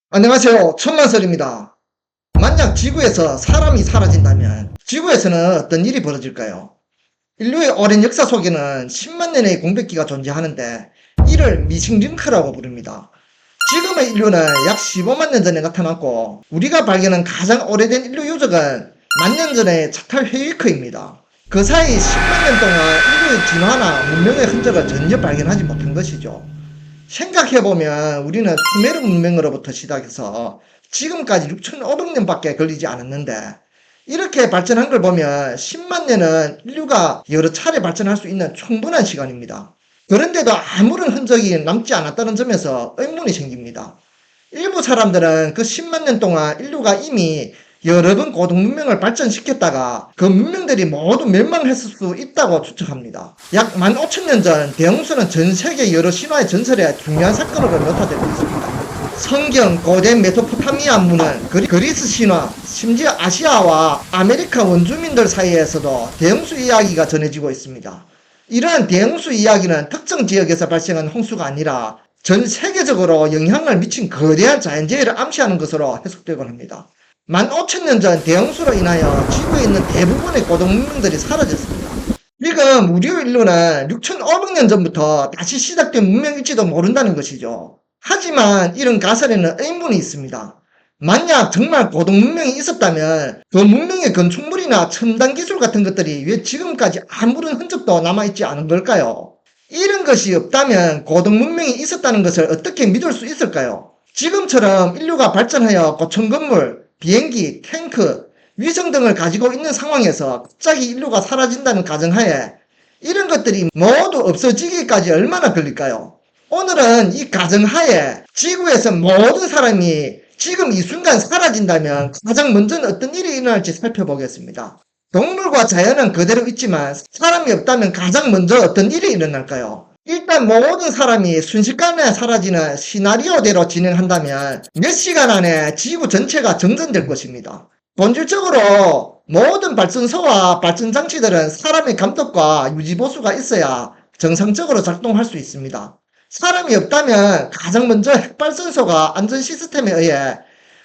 안녕하세요. 천만설입니다. 만약 지구에서 사람이 사라진다면 지구에서는 어떤 일이 벌어질까요? 인류의 오랜 역사 속에는 10만 년의 공백기가 존재하는데 이를 미싱링크라고 부릅니다. 지금의 인류는 약 15만 년 전에 나타났고 우리가 발견한 가장 오래된 인류 유적은 만 년 전의 차탈 헤이크입니다. 그 사이 10만 년 동안 인류의 진화나 문명의 흔적을 전혀 발견하지 못한 것이죠. 생각해보면 우리는 수메르 문명으로부터 시작해서 지금까지 6,500년밖에 걸리지 않았는데 이렇게 발전한 걸 보면 10만 년은 인류가 여러 차례 발전할 수 있는 충분한 시간입니다. 그런데도 아무런 흔적이 남지 않았다는 점에서 의문이 생깁니다. 일부 사람들은 그 10만 년 동안 인류가 이미 여러 번 고등 문명을 발전시켰다가 그 문명들이 모두 멸망했을 수 있다고 추측합니다. 약 15,000년 전 대홍수는 전 세계 여러 신화의 전설에 중요한 사건으로 묘사되고 있습니다. 성경, 고대 메소포타미아 문헌, 그리스 신화, 심지어 아시아와 아메리카 원주민들 사이에서도 대홍수 이야기가 전해지고 있습니다. 이러한 대홍수 이야기는 특정 지역에서 발생한 홍수가 아니라 전 세계적으로 영향을 미친 거대한 자연재해를 암시하는 것으로 해석되곤 합니다. 15,000년 전 대홍수로 인하여 지구에 있는 대부분의 고등 문명들이 사라졌습니다. 지금 우리 인류는 6,500년 전부터 다시 시작된 문명일지도 모른다는 것이죠. 하지만 이런 가설에는 의문이 있습니다. 만약 정말 고등 문명이 있었다면 그 문명의 건축물이나 첨단 기술 같은 것들이 왜 지금까지 아무런 흔적도 남아있지 않은 걸까요? 이런 것이 없다면 고등 문명이 있었다는 것을 어떻게 믿을 수 있을까요? 지금처럼 인류가 발전하여 고층 건물, 비행기, 탱크, 위성 등을 가지고 있는 상황에서 갑자기 인류가 사라진다는 가정하에 이런 것들이 모두 없어지기까지 얼마나 걸릴까요? 오늘은 이 가정하에 지구에서 모든 사람이 지금 이 순간 사라진다면 가장 먼저는 어떤 일이 일어날지 살펴보겠습니다. 동물과 자연은 그대로 있지만 사람이 없다면 가장 먼저 어떤 일이 일어날까요? 일단 모든 사람이 순식간에 사라지는 시나리오대로 진행한다면 몇 시간 안에 지구 전체가 정전될 것입니다. 본질적으로 모든 발전소와 발전장치들은 사람의 감독과 유지보수가 있어야 정상적으로 작동할 수 있습니다. 사람이 없다면 가장 먼저 핵발전소가 안전 시스템에 의해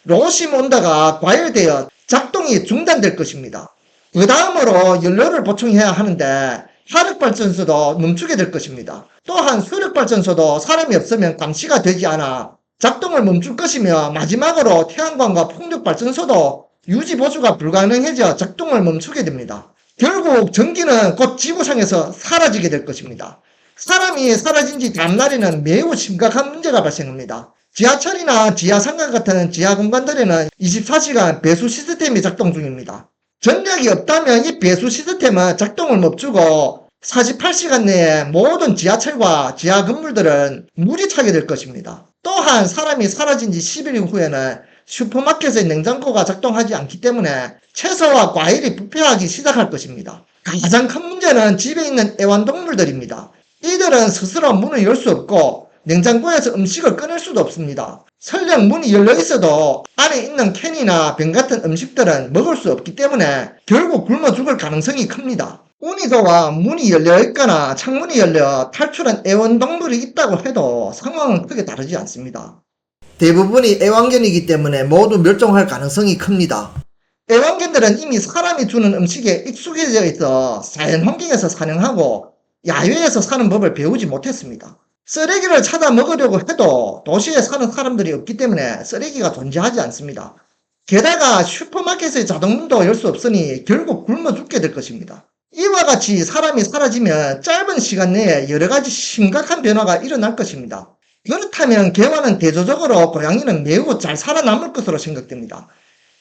로심 온도가 과열되어 작동이 중단될 것입니다. 그 다음으로 연료를 보충해야 하는데 화력발전소도 멈추게 될 것입니다. 또한 수력발전소도 사람이 없으면 감시가 되지 않아 작동을 멈출 것이며 마지막으로 태양광과 풍력발전소도 유지 보수가 불가능해져 작동을 멈추게 됩니다. 결국 전기는 곧 지구상에서 사라지게 될 것입니다. 사람이 사라진 지 다음날에는 매우 심각한 문제가 발생합니다. 지하철이나 지하상가 같은 지하 공간들에는 24시간 배수 시스템이 작동 중입니다. 전력이 없다면 이 배수 시스템은 작동을 멈추고 48시간 내에 모든 지하철과 지하 건물들은 물이 차게 될 것입니다. 또한 사람이 사라진 지 10일 후에는 슈퍼마켓의 냉장고가 작동하지 않기 때문에 채소와 과일이 부패하기 시작할 것입니다. 가장 큰 문제는 집에 있는 애완동물들입니다. 이들은 스스로 문을 열 수 없고 냉장고에서 음식을 꺼낼 수도 없습니다. 설령 문이 열려 있어도 안에 있는 캔이나 병 같은 음식들은 먹을 수 없기 때문에 결국 굶어 죽을 가능성이 큽니다. 운이 좋아 문이 열려 있거나 창문이 열려 탈출한 애완동물이 있다고 해도 상황은 크게 다르지 않습니다. 대부분이 애완견이기 때문에 모두 멸종할 가능성이 큽니다. 애완견들은 이미 사람이 주는 음식에 익숙해져 있어 자연 환경에서 사냥하고 야외에서 사는 법을 배우지 못했습니다. 쓰레기를 찾아 먹으려고 해도 도시에 사는 사람들이 없기 때문에 쓰레기가 존재하지 않습니다. 게다가 슈퍼마켓의 자동문도 열 수 없으니 결국 굶어 죽게 될 것입니다. 이와 같이 사람이 사라지면 짧은 시간 내에 여러가지 심각한 변화가 일어날 것입니다. 그렇다면 개와는 대조적으로 고양이는 매우 잘 살아남을 것으로 생각됩니다.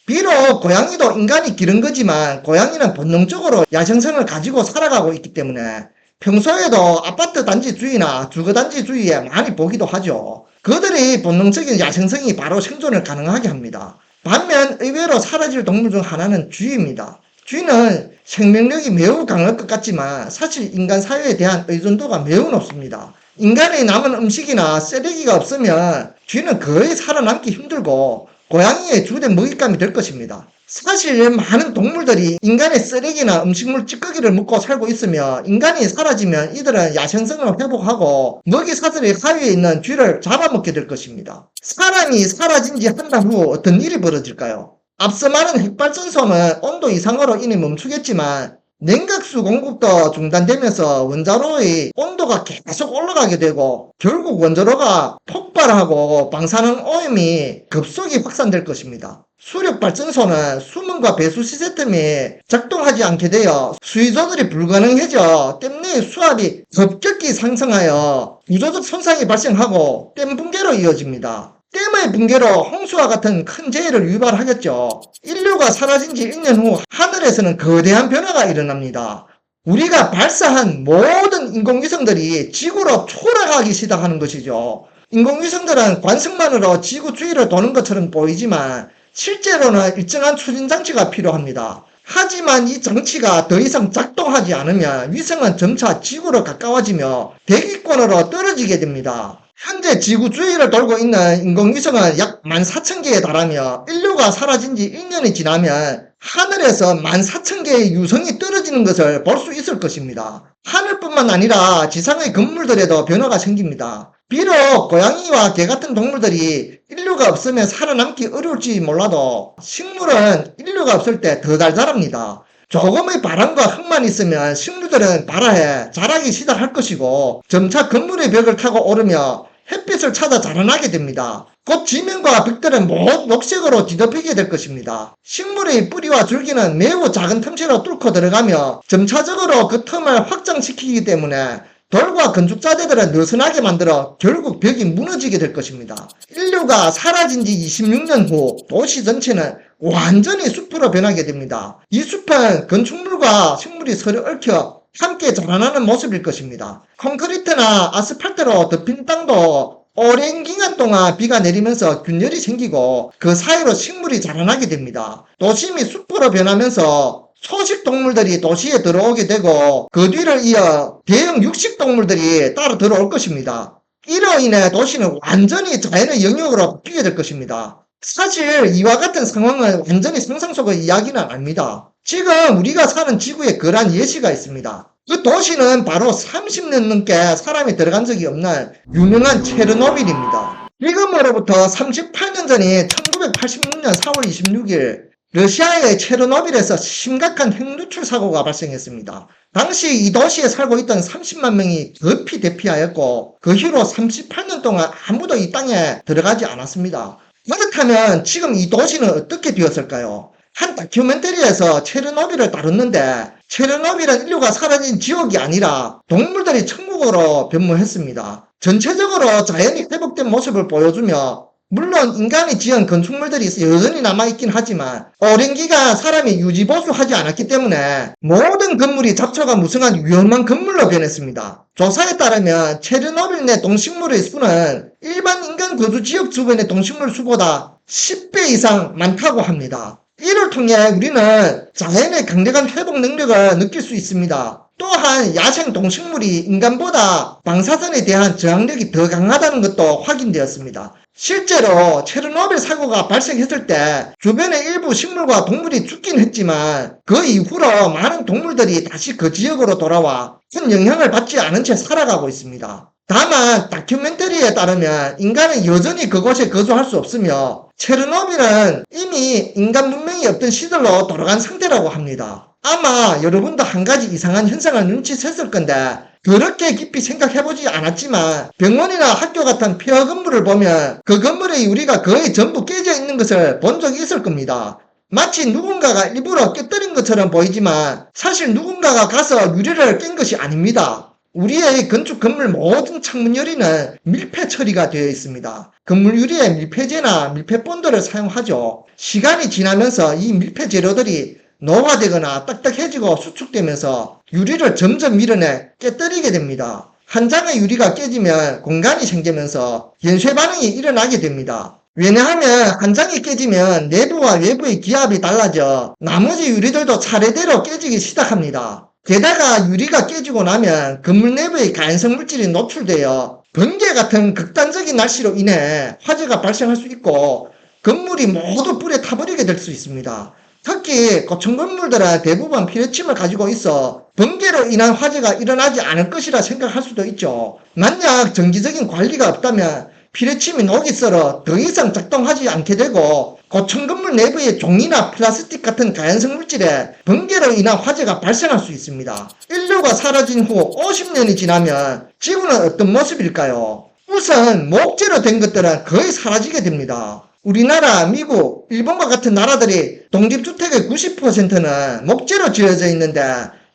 비록 고양이도 인간이 기른 거지만 고양이는 본능적으로 야생성을 가지고 살아가고 있기 때문에 평소에도 아파트 단지 주위나 주거 단지 주위에 많이 보기도 하죠. 그들의 본능적인 야생성이 바로 생존을 가능하게 합니다. 반면 의외로 사라질 동물 중 하나는 쥐입니다. 쥐는 생명력이 매우 강할 것 같지만 사실 인간 사회에 대한 의존도가 매우 높습니다. 인간의 남은 음식이나 쓰레기가 없으면 쥐는 거의 살아남기 힘들고 고양이의 주된 먹잇감이 될 것입니다. 사실 많은 동물들이 인간의 쓰레기나 음식물 찌꺼기를 먹고 살고 있으며 인간이 사라지면 이들은 야생성을 회복하고 먹이 사슬의 하위에 있는 쥐를 잡아먹게 될 것입니다. 사람이 사라진 지 한 달 후 어떤 일이 벌어질까요? 앞서 말한 핵발전소는 온도 이상으로 이미 멈추겠지만 냉각수 공급도 중단되면서 원자로의 온도가 계속 올라가게 되고 결국 원자로가 폭발하고 방사능 오염이 급속히 확산될 것입니다. 수력발전소는 수문과 배수 시스템이 작동하지 않게 되어 수위 조절이 불가능해져 댐 내의 수압이 급격히 상승하여 구조적 손상이 발생하고 댐 붕괴로 이어집니다. 댐의 붕괴로 홍수와 같은 큰 재해를 유발하겠죠. 인류가 사라진 지 1년 후 하늘에서는 거대한 변화가 일어납니다. 우리가 발사한 모든 인공위성들이 지구로 초락하기 시작하는 것이죠. 인공위성들은 관성만으로 지구 주위를 도는 것처럼 보이지만 실제로는 일정한 추진장치가 필요합니다. 하지만 이 장치가 더 이상 작동하지 않으면 위성은 점차 지구로 가까워지며 대기권으로 떨어지게 됩니다. 현재 지구 주위를 돌고 있는 인공위성은 약 14,000개에 달하며 인류가 사라진 지 1년이 지나면 하늘에서 14,000개의 유성이 떨어지는 것을 볼 수 있을 것입니다. 하늘뿐만 아니라 지상의 건물들에도 변화가 생깁니다. 비록 고양이와 개 같은 동물들이 인류가 없으면 살아남기 어려울지 몰라도 식물은 인류가 없을 때 더 잘 자랍니다. 조금의 바람과 흙만 있으면 식물들은 발아해 자라기 시작할 것이고 점차 건물의 벽을 타고 오르며 햇빛을 찾아 자라나게 됩니다. 곧 지면과 벽들은 모두 녹색으로 뒤덮이게 될 것입니다. 식물의 뿌리와 줄기는 매우 작은 틈새로 뚫고 들어가며 점차적으로 그 틈을 확장시키기 때문에 돌과 건축자재들을 느슨하게 만들어 결국 벽이 무너지게 될 것입니다. 인류가 사라진 지 26년 후 도시 전체는 완전히 숲으로 변하게 됩니다. 이 숲은 건축물과 식물이 서로 얽혀 함께 자라나는 모습일 것입니다. 콘크리트나 아스팔트로 덮인 땅도 오랜 기간 동안 비가 내리면서 균열이 생기고 그 사이로 식물이 자라나게 됩니다. 도심이 숲으로 변하면서 초식 동물들이 도시에 들어오게 되고 그 뒤를 이어 대형 육식 동물들이 따라 들어올 것입니다. 이로 인해 도시는 완전히 자연의 영역으로 바뀌게 될 것입니다. 사실 이와 같은 상황은 완전히 상상 속의 이야기는 아닙니다. 지금 우리가 사는 지구에 그러한 예시가 있습니다. 그 도시는 바로 30년 넘게 사람이 들어간 적이 없는 유명한 체르노빌입니다. 지금으로부터 38년 전인 1986년 4월 26일 러시아의 체르노빌에서 심각한 핵누출 사고가 발생했습니다. 당시 이 도시에 살고 있던 30만 명이 급히 대피하였고 그 후로 38년 동안 아무도 이 땅에 들어가지 않았습니다. 그렇다면 지금 이 도시는 어떻게 되었을까요? 한 다큐멘터리에서 체르노빌을 다뤘는데 체르노빌은 인류가 사라진 지옥이 아니라 동물들이 천국으로 변모했습니다. 전체적으로 자연이 회복된 모습을 보여주며 물론 인간이 지은 건축물들이 여전히 남아있긴 하지만 오랜 기간 사람이 유지보수하지 않았기 때문에 모든 건물이 잡초가 무성한 위험한 건물로 변했습니다. 조사에 따르면 체르노빌 내 동식물의 수는 일반 인간 거주 지역 주변의 동식물 수보다 10배 이상 많다고 합니다. 이를 통해 우리는 자연의 강력한 회복 능력을 느낄 수 있습니다. 또한 야생 동식물이 인간보다 방사선에 대한 저항력이 더 강하다는 것도 확인되었습니다. 실제로 체르노빌 사고가 발생했을 때 주변의 일부 식물과 동물이 죽긴 했지만 그 이후로 많은 동물들이 다시 그 지역으로 돌아와 큰 영향을 받지 않은 채 살아가고 있습니다. 다만 다큐멘터리에 따르면 인간은 여전히 그곳에 거주할 수 없으며 체르노빌은 이미 인간 문명이 없던 시절로 돌아간 상태라고 합니다. 아마 여러분도 한 가지 이상한 현상을 눈치챘을 건데 그렇게 깊이 생각해보지 않았지만 병원이나 학교 같은 폐허 건물을 보면 그 건물의 유리가 거의 전부 깨져 있는 것을 본 적이 있을 겁니다. 마치 누군가가 일부러 깨뜨린 것처럼 보이지만 사실 누군가가 가서 유리를 깬 것이 아닙니다. 우리의 건축 건물 모든 창문 유리는 밀폐 처리가 되어 있습니다. 건물 유리에 밀폐제나 밀폐본드를 사용하죠. 시간이 지나면서 이 밀폐 재료들이 노화되거나 딱딱해지고 수축되면서 유리를 점점 밀어내 깨뜨리게 됩니다. 한 장의 유리가 깨지면 공간이 생기면서 연쇄 반응이 일어나게 됩니다. 왜냐하면 한 장이 깨지면 내부와 외부의 기압이 달라져 나머지 유리들도 차례대로 깨지기 시작합니다. 게다가 유리가 깨지고 나면 건물 내부의 가연성 물질이 노출되어 번개 같은 극단적인 날씨로 인해 화재가 발생할 수 있고 건물이 모두 불에 타버리게 될 수 있습니다. 특히 고층 건물들은 대부분 피뢰침을 가지고 있어 번개로 인한 화재가 일어나지 않을 것이라 생각할 수도 있죠. 만약 정기적인 관리가 없다면 피뢰침이 녹이 썰어 더 이상 작동하지 않게 되고 고층 건물 내부의 종이나 플라스틱 같은 가연성 물질에 번개로 인한 화재가 발생할 수 있습니다. 인류가 사라진 후 50년이 지나면 지구는 어떤 모습일까요? 우선 목재로 된 것들은 거의 사라지게 됩니다. 우리나라, 미국, 일본과 같은 나라들이 독립주택의 90%는 목재로 지어져 있는데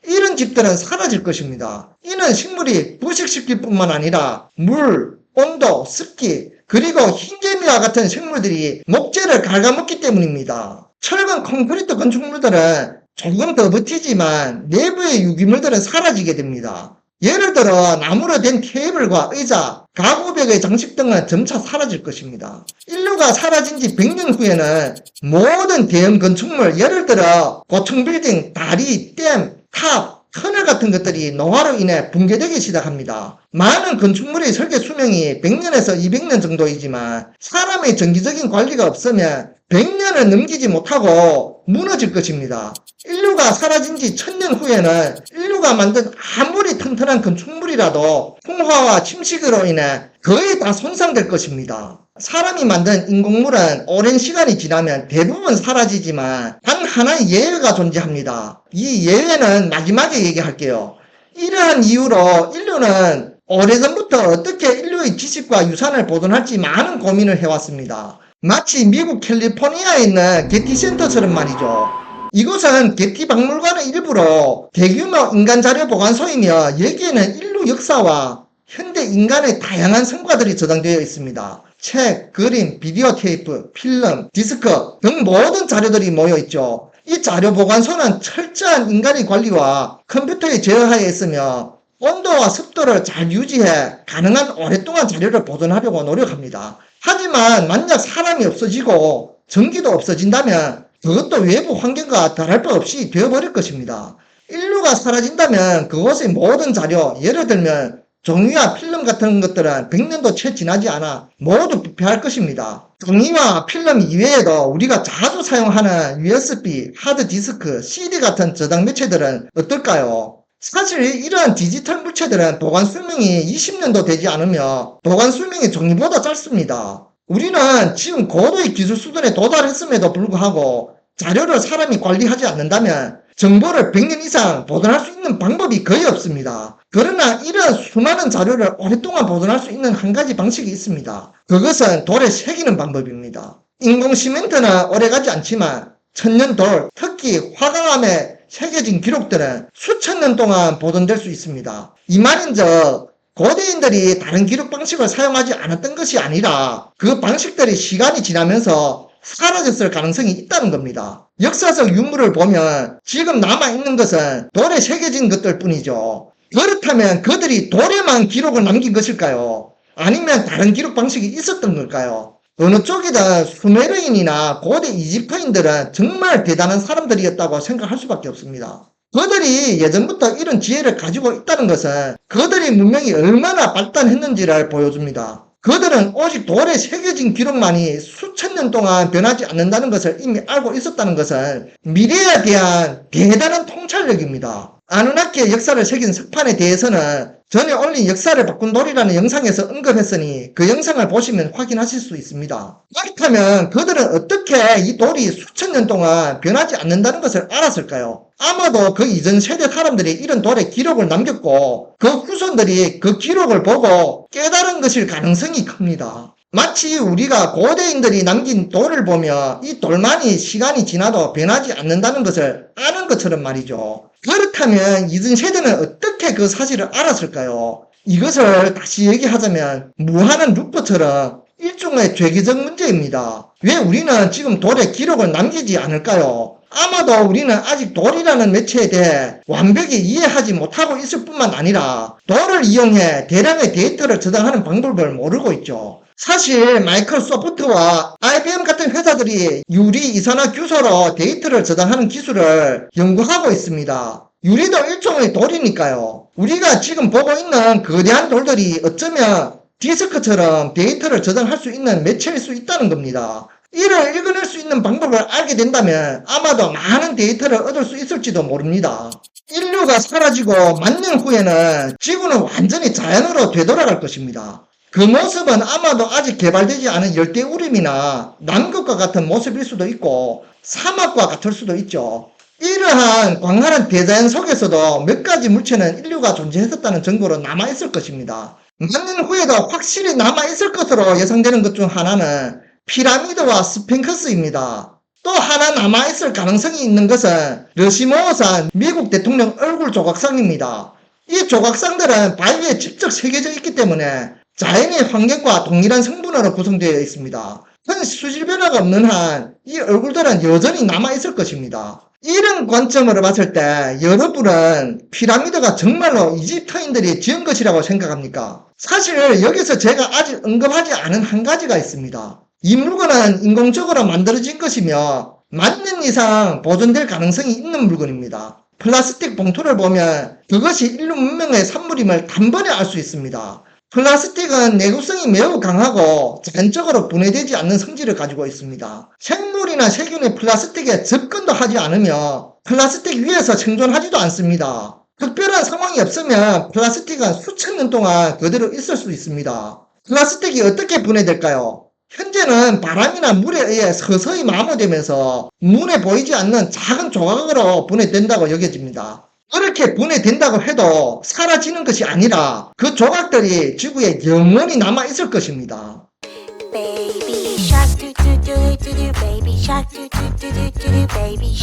이런 집들은 사라질 것입니다. 이는 식물이 부식시킬 뿐만 아니라 물, 온도, 습기, 그리고 흰개미와 같은 생물들이 목재를 갉아먹기 때문입니다. 철근 콘크리트 건축물들은 조금 더 버티지만 내부의 유기물들은 사라지게 됩니다. 예를 들어 나무로 된 테이블과 의자, 가구벽의 장식 등은 점차 사라질 것입니다. 인류가 사라진 지 100년 후에는 모든 대형 건축물, 예를 들어 고층 빌딩, 다리, 댐, 탑, 터널 같은 것들이 노화로 인해 붕괴되기 시작합니다. 많은 건축물의 설계 수명이 100년에서 200년 정도이지만 사람의 정기적인 관리가 없으면 100년을 넘기지 못하고 무너질 것입니다. 인류가 사라진 지 1000년 후에는 인류가 만든 아무리 튼튼한 건축물이라도 풍화와 침식으로 인해 거의 다 손상될 것입니다. 사람이 만든 인공물은 오랜 시간이 지나면 대부분 사라지지만 단 하나의 예외가 존재합니다. 이 예외는 마지막에 얘기할게요. 이러한 이유로 인류는 오래전부터 어떻게 인류의 지식과 유산을 보존할지 많은 고민을 해왔습니다. 마치 미국 캘리포니아에 있는 게티센터처럼 말이죠. 이곳은 게티 박물관의 일부로 대규모 인간 자료 보관소이며 여기에는 인류 역사와 현대 인간의 다양한 성과들이 저장되어 있습니다. 책, 그림, 비디오 테이프, 필름, 디스크 등 모든 자료들이 모여 있죠. 이 자료 보관소는 철저한 인간의 관리와 컴퓨터의 제어하에 있으며 온도와 습도를 잘 유지해 가능한 오랫동안 자료를 보존하려고 노력합니다. 하지만 만약 사람이 없어지고 전기도 없어진다면 그것도 외부 환경과 다를 바 없이 되어버릴 것입니다. 인류가 사라진다면 그곳의 모든 자료, 예를 들면 종이와 필름 같은 것들은 100년도 채 지나지 않아 모두 부패할 것입니다. 종이와 필름 이외에도 우리가 자주 사용하는 USB, 하드디스크, CD 같은 저장 매체들은 어떨까요? 사실 이러한 디지털 물체들은 보관 수명이 20년도 되지 않으며 보관 수명이 종이보다 짧습니다. 우리는 지금 고도의 기술 수준에 도달했음에도 불구하고 자료를 사람이 관리하지 않는다면 정보를 100년 이상 보존할 수 있는 방법이 거의 없습니다. 그러나 이런 수많은 자료를 오랫동안 보존할 수 있는 한 가지 방식이 있습니다. 그것은 돌에 새기는 방법입니다. 인공 시멘트는 오래가지 않지만 천년돌, 특히 화강암에 새겨진 기록들은 수천 년 동안 보존될 수 있습니다. 이 말인즉 고대인들이 다른 기록 방식을 사용하지 않았던 것이 아니라 그 방식들이 시간이 지나면서 사라졌을 가능성이 있다는 겁니다. 역사적 유물을 보면 지금 남아있는 것은 돌에 새겨진 것들 뿐이죠. 그렇다면 그들이 돌에만 기록을 남긴 것일까요? 아니면 다른 기록 방식이 있었던 걸까요? 어느 쪽이든 수메르인이나 고대 이집트인들은 정말 대단한 사람들이었다고 생각할 수밖에 없습니다. 그들이 예전부터 이런 지혜를 가지고 있다는 것은 그들의 문명이 얼마나 발달했는지를 보여줍니다. 그들은 오직 돌에 새겨진 기록만이 수천 년 동안 변하지 않는다는 것을 이미 알고 있었다는 것은 미래에 대한 대단한 통찰력입니다. 아누나키의 역사를 새긴 석판에 대해서는 전에 올린 역사를 바꾼 돌이라는 영상에서 언급했으니 그 영상을 보시면 확인하실 수 있습니다. 그렇다면 그들은 어떻게 이 돌이 수천 년 동안 변하지 않는다는 것을 알았을까요? 아마도 그 이전 세대 사람들이 이런 돌에 기록을 남겼고 그 후손들이 그 기록을 보고 깨달은 것일 가능성이 큽니다. 마치 우리가 고대인들이 남긴 돌을 보며 이 돌만이 시간이 지나도 변하지 않는다는 것을 아는 것처럼 말이죠. 그렇다면 이전 세대는 어떻게 그 사실을 알았을까요? 이것을 다시 얘기하자면 무한한 루프처럼 일종의 죄기적 문제입니다. 왜 우리는 지금 돌에 기록을 남기지 않을까요? 아마도 우리는 아직 돌이라는 매체에 대해 완벽히 이해하지 못하고 있을 뿐만 아니라 돌을 이용해 대량의 데이터를 저장하는 방법을 모르고 있죠. 사실 마이크로소프트와 IBM 같은 회사들이 유리 이산화 규소로 데이터를 저장하는 기술을 연구하고 있습니다. 유리도 일종의 돌이니까요. 우리가 지금 보고 있는 거대한 돌들이 어쩌면 디스크처럼 데이터를 저장할 수 있는 매체일 수 있다는 겁니다. 이를 읽어낼 수 있는 방법을 알게 된다면 아마도 많은 데이터를 얻을 수 있을지도 모릅니다. 인류가 사라지고 10,000년 후에는 지구는 완전히 자연으로 되돌아갈 것입니다. 그 모습은 아마도 아직 개발되지 않은 열대우림이나 남극과 같은 모습일 수도 있고 사막과 같을 수도 있죠. 이러한 광활한 대자연 속에서도 몇 가지 물체는 인류가 존재했었다는 증거로 남아있을 것입니다. 10,000년 후에도 확실히 남아있을 것으로 예상되는 것 중 하나는 피라미드와 스핑크스입니다. 또 하나 남아있을 가능성이 있는 것은 러시모어산 미국 대통령 얼굴 조각상입니다. 이 조각상들은 바위에 직접 새겨져 있기 때문에 자연의 환경과 동일한 성분으로 구성되어 있습니다. 큰 수질 변화가 없는 한 이 얼굴들은 여전히 남아있을 것입니다. 이런 관점으로 봤을 때 여러분은 피라미드가 정말로 이집트인들이 지은 것이라고 생각합니까? 사실 여기서 제가 아직 언급하지 않은 한 가지가 있습니다. 이 물건은 인공적으로 만들어진 것이며 10,000년 이상 보존될 가능성이 있는 물건입니다. 플라스틱 봉투를 보면 그것이 인류 문명의 산물임을 단번에 알 수 있습니다. 플라스틱은 내구성이 매우 강하고 자연적으로 분해되지 않는 성질을 가지고 있습니다. 생물이나 세균이 플라스틱에 접근도 하지 않으며 플라스틱 위에서 생존하지도 않습니다. 특별한 상황이 없으면 플라스틱은 수천 년 동안 그대로 있을 수 있습니다. 플라스틱이 어떻게 분해될까요? 현재는 바람이나 물에 의해 서서히 마모되면서 눈에 보이지 않는 작은 조각으로 분해된다고 여겨집니다. 그렇게 분해된다고 해도 사라지는 것이 아니라 그 조각들이 지구에 영원히 남아있을 것입니다. Baby shark do do do do do baby shark do do do do do baby